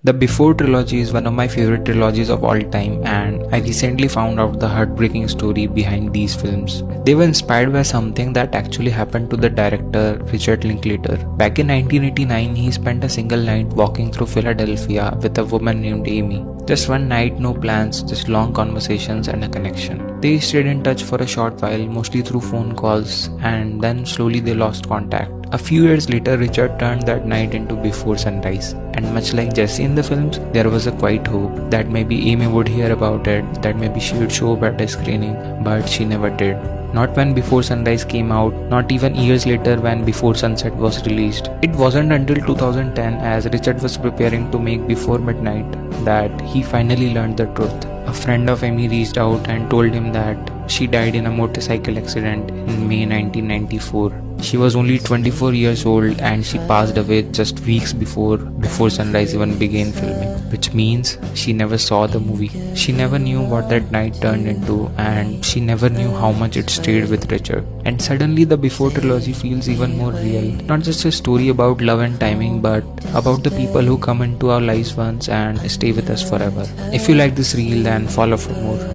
The Before Trilogy is one of my favorite trilogies of all time, and I recently found out the heartbreaking story behind these films. They were inspired by something that actually happened to the director Richard Linklater. Back in 1989, he spent a single night walking through Philadelphia with a woman named Amy. Just one night, no plans, just long conversations and a connection. They stayed in touch for a short while, mostly through phone calls, and then slowly they lost contact. A few years later, Richard turned that night into Before Sunrise. And much like Jesse in the films, there was a quiet hope that maybe Amy would hear about it, that maybe she would show up at a screening, but she never did. Not when Before Sunrise came out, not even years later when Before Sunset was released. It wasn't until 2010, as Richard was preparing to make Before Midnight, that he finally learned the truth. A friend of Amy reached out and told him that she died in a motorcycle accident in May 1994. She was only 24 years old and she passed away just weeks before Sunrise even began filming, which means she never saw the movie. She never knew what that night turned into, and she never knew how much it stayed with Richard. And suddenly the Before Trilogy feels even more real. Not just a story about love and timing, but about the people who come into our lives once and stay with us forever. If you like this reel, then follow for more.